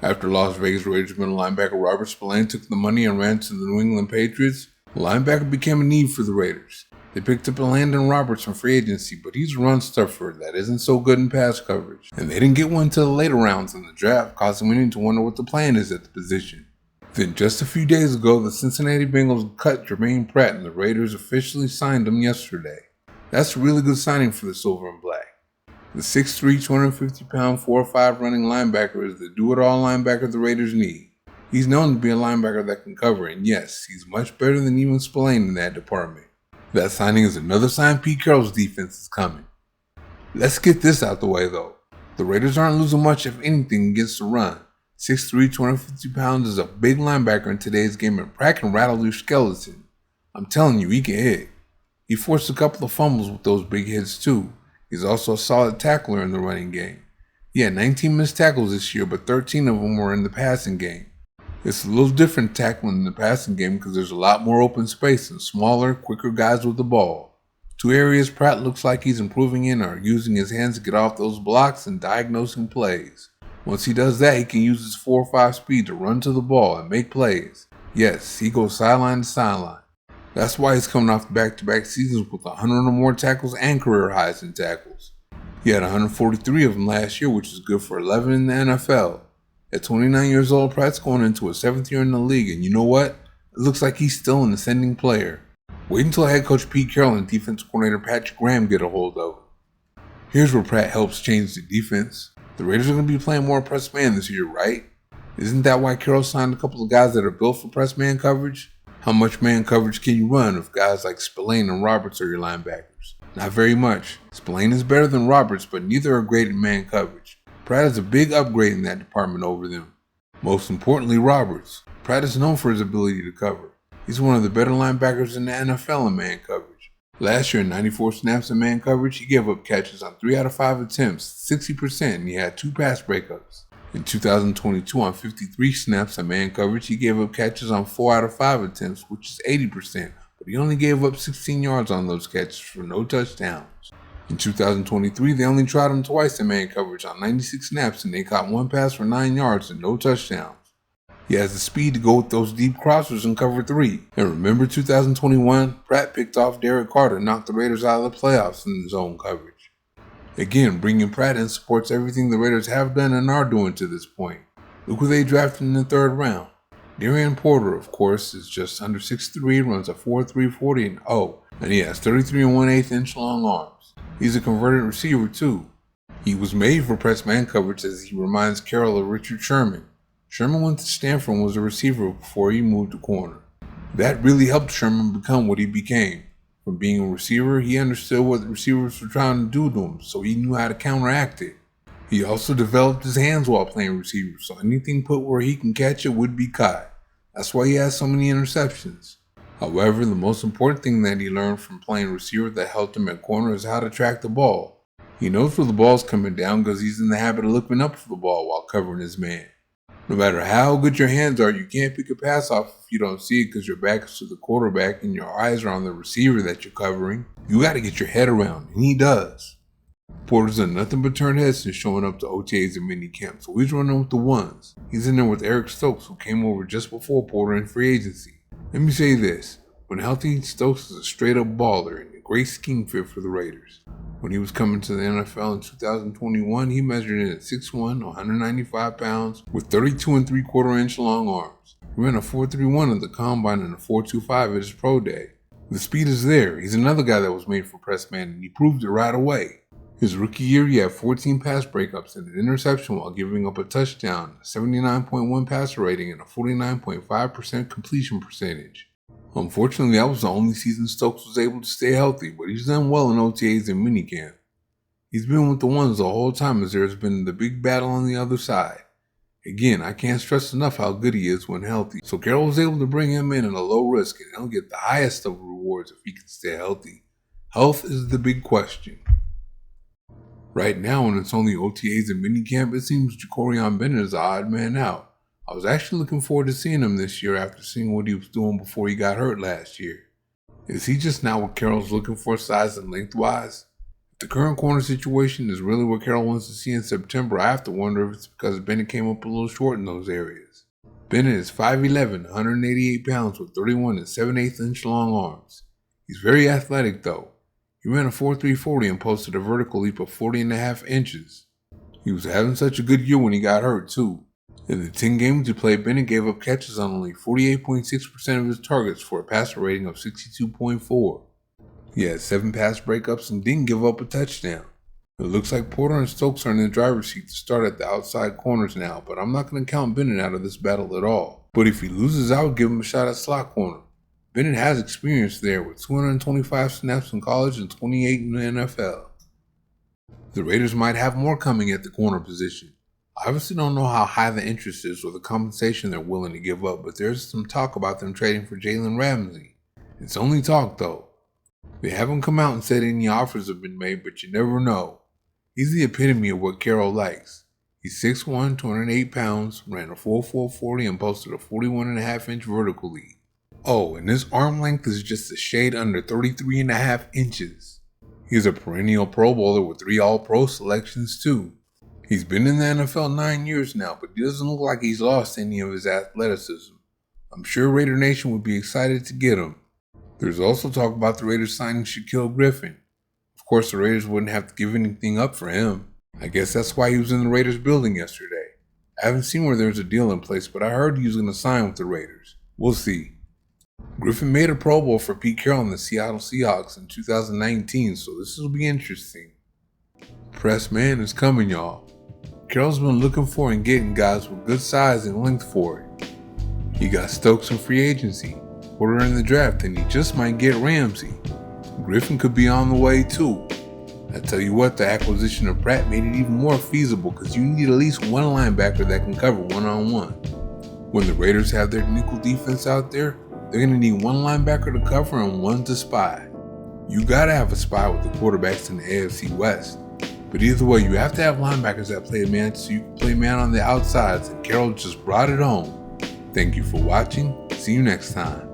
After Las Vegas Raiders middle linebacker Robert Spillane took the money and ran to the New England Patriots, the linebacker became a need for the Raiders. They picked up Landon Roberts from free agency, but he's a run stuffer that isn't so good in pass coverage, and they didn't get one until the later rounds in the draft, causing many to wonder what the plan is at the position. Then just a few days ago, the Cincinnati Bengals cut Germaine Pratt, and the Raiders officially signed him yesterday. That's a really good signing for the Silver and Black. The 6'3", 250-pound, 4'5" running linebacker is the do-it-all linebacker the Raiders need. He's known to be a linebacker that can cover, and yes, he's much better than even Spillane in that department. That signing is another sign Pete Carroll's defense is coming. Let's get this out the way though. The Raiders aren't losing much, if anything, against the run. 6'3", 250 pounds is a big linebacker in today's game, and Pratt can rattle your skeleton. I'm telling you, he can hit. He forced a couple of fumbles with those big hits too. He's also a solid tackler in the running game. He had 19 missed tackles this year, but 13 of them were in the passing game. It's a little different tackling in the passing game because there's a lot more open space and smaller, quicker guys with the ball. Two areas Pratt looks like he's improving in are using his hands to get off those blocks and diagnosing plays. Once he does that, he can use his 4.5 speed to run to the ball and make plays. Yes, he goes sideline to sideline. That's why he's coming off back-to-back seasons with 100 or more tackles and career highs in tackles. He had 143 of them last year, which is good for 11 in the NFL. At 29 years old, Pratt's going into his 7th year in the league, and you know what? It looks like he's still an ascending player. Wait until head coach Pete Carroll and defensive coordinator Patrick Graham get a hold of him. Here's where Pratt helps change the defense. The Raiders are going to be playing more press man this year, right? Isn't that why Carroll signed a couple of guys that are built for press man coverage? How much man coverage can you run if guys like Spillane and Roberts are your linebackers? Not very much. Spillane is better than Roberts, but neither are great in man coverage. Pratt is a big upgrade in that department over them. Most importantly, Roberts. Pratt is known for his ability to cover. He's one of the better linebackers in the NFL in man coverage. Last year, in 94 snaps in man coverage, he gave up catches on 3 out of 5 attempts, 60%, and he had 2 pass breakups. In 2022, on 53 snaps in man coverage, he gave up catches on 4 out of 5 attempts, which is 80%, but he only gave up 16 yards on those catches for no touchdowns. In 2023, they only tried him twice in man coverage on 96 snaps, and they caught 1 pass for 9 yards and no touchdowns. He has the speed to go with those deep crossers in cover 3. And remember 2021, Pratt picked off Derek Carter and knocked the Raiders out of the playoffs in zone coverage. Again, bringing Pratt in supports everything the Raiders have done and are doing to this point. Look who they drafted in the 3rd round. Darian Porter, of course, is just under 6'3", runs a 4.3 40 and he has 33 1/8 inch long arms. He's a converted receiver too. He was made for press man coverage, as he reminds Carroll of Richard Sherman. Sherman went to Stanford and was a receiver before he moved to corner. That really helped Sherman become what he became. From being a receiver, he understood what the receivers were trying to do to him, so he knew how to counteract it. He also developed his hands while playing receiver, so anything put where he can catch it would be caught. That's why he has so many interceptions. However, the most important thing that he learned from playing receiver that helped him at corner is how to track the ball. He knows where the ball's coming down because he's in the habit of looking up for the ball while covering his man. No matter how good your hands are, you can't pick a pass off if you don't see it because your back is to the quarterback and your eyes are on the receiver that you're covering. You got to get your head around, and he does. Porter's done nothing but turn heads since showing up to OTAs and minicamp, so he's running with the ones. He's in there with Eric Stokes, who came over just before Porter in free agency. Let me say this, when healthy, Stokes is a straight up baller and a great scheme fit for the Raiders. When he was coming to the NFL in 2021, he measured in at 6'1", 195 pounds, with 32 3/4 inch long arms. He ran a 4.31 at the combine and a 4.25 at his pro day. The speed is there. He's another guy that was made for press man, and he proved it right away. His rookie year, he had 14 pass breakups and an interception while giving up a touchdown, a 79.1 passer rating, and a 49.5% completion percentage. Unfortunately, that was the only season Stokes was able to stay healthy, but he's done well in OTAs and minicamp. He's been with the ones the whole time as there's been the big battle on the other side. Again, I can't stress enough how good he is when healthy, so Carroll was able to bring him in at a low risk, and he'll get the highest of rewards if he can stay healthy. Health is the big question. Right now, when it's only OTAs and minicamp, it seems Jacorian Bennett is the odd man out. I was actually looking forward to seeing him this year after seeing what he was doing before he got hurt last year. Is he just not what Carroll's looking for size and length-wise? If the current corner situation is really what Carroll wants to see in September, I have to wonder if it's because Bennett came up a little short in those areas. Bennett is 5'11", 188 pounds with 31 and 7/8 inch long arms. He's very athletic though. He ran a 4.3 40 and posted a vertical leap of 40.5 inches. He was having such a good year when he got hurt too. In the 10 games he played, Bennett gave up catches on only 48.6% of his targets for a passer rating of 62.4. He had 7 pass breakups and didn't give up a touchdown. It looks like Porter and Stokes are in the driver's seat to start at the outside corners now, but I'm not going to count Bennett out of this battle at all. But if he loses out, give him a shot at slot corner. Bennett has experience there with 225 snaps in college and 28 in the NFL. The Raiders might have more coming at the corner position. I obviously don't know how high the interest is or the compensation they're willing to give up, but there's some talk about them trading for Jalen Ramsey. It's only talk though. They haven't come out and said any offers have been made, but you never know. He's the epitome of what Carroll likes. He's 6'1", 208 pounds, ran a 4.4 40 and posted a 41.5 inch vertical leap. Oh, and his arm length is just a shade under 33.5 inches. He's a perennial Pro Bowler with 3 All-Pro selections too. He's been in the NFL 9 years now, but he doesn't look like he's lost any of his athleticism. I'm sure Raider Nation would be excited to get him. There's also talk about the Raiders signing Shaquille Griffin. Of course, the Raiders wouldn't have to give anything up for him. I guess that's why he was in the Raiders building yesterday. I haven't seen where there's a deal in place, but I heard he was going to sign with the Raiders. We'll see. Griffin made a Pro Bowl for Pete Carroll and the Seattle Seahawks in 2019, so this will be interesting. Press man is coming, y'all. Carroll's been looking for and getting guys with good size and length for it. He got Stokes in free agency, Porter in the draft, and he just might get Ramsey. Griffin could be on the way too. I tell you what, the acquisition of Pratt made it even more feasible because you need at least one linebacker that can cover one-on-one. When the Raiders have their nickel defense out there, they're going to need one linebacker to cover and one to spy. You got to have a spy with the quarterbacks in the AFC West. But either way, you have to have linebackers that play man so you can play man on the outsides, and Carroll just brought it home. Thank you for watching. See you next time.